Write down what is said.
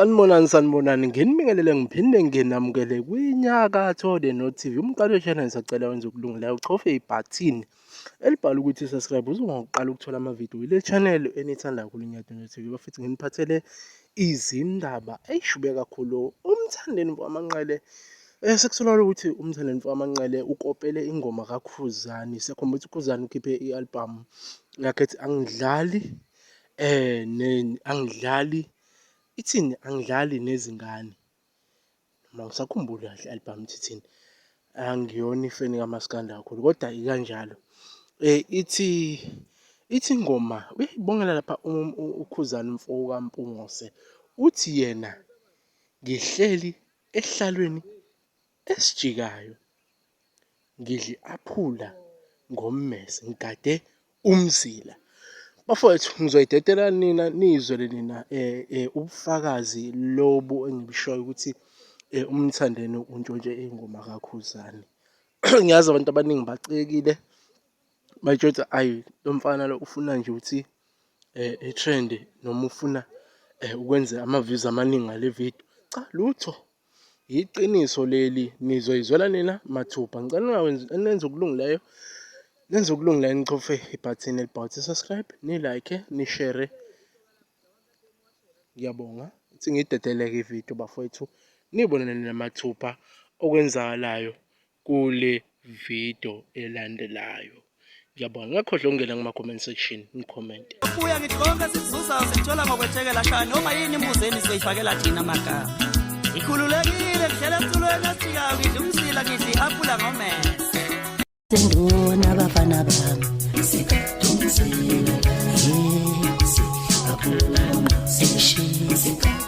Sanibonani nginibingelele ngiphinde nginamukele kwiNyakatho The North TV. Umqalo channel sacela wenza ukulungelayo uchofe ibhathini elibhala ukuthi subscribe uzongokuqala ukuthola amavidiyo ile channel enithanda kakhulu iNyakatho The North TV. Bafithi nginiphathele izindaba eyishube kakhulu umthandeni mfowamaqele. Sekusolwa ukuthi umthandeni mfowamaqele ukopele ingoma kaKhuzani. Sekhomba ukuthi uKhuzani ukhiphe i-album yakhe ethi angidlali ithini angidlali nezingane noma ngisakhumbula kahle i-album ithini angiyona ifeni kaMaskandi kakhulu kodwa ikanjalo ithi ingoma uyibongela lapha uKhuzani mfowabo kaMpungose uthi yena ngihleli ehlalweni esijikayo ngidli aphula ngommese ngigade umzila. Bafowethu ngizoyidedela nina nizwele nina ubufakazi lobu engibishoyo ukuthi umthandeni untshontshe ingoma kaKhuzani. Ngiyazi abantu abaningi bacekile bayitshela ayi lo mfana lo ufuna nje ukuthi e-trend noma ufuna ukwenza ama-views amaningi ngale video. Cha lutho iqiniso leli nizoyizwela nina mathupha. Ngicela nenze okulungileyo nichofe ibhathini elibhalwe ukuthi subscribe, ni-like, ni-share. Ngiyabonga ukuthi ngiyidedeleke ividiyo bafowethu nibonene namathupha okwenzakalayo kule video elandelayo. Ngiyabonga ngakhohlwa ukungena kuma-comment section ni-comment. Ubuya ngithi konke sikuzuzayo sikuthola ngokwethekela shani noma yini imbuzeni sizoyifakela thina amagama. Ngikhululekile ngihlela emculweni esijikayo ngidla umsila ngidla i-aphula ngomese. Sendona abafana bami sikhathumzile, sikhaphula ngomese.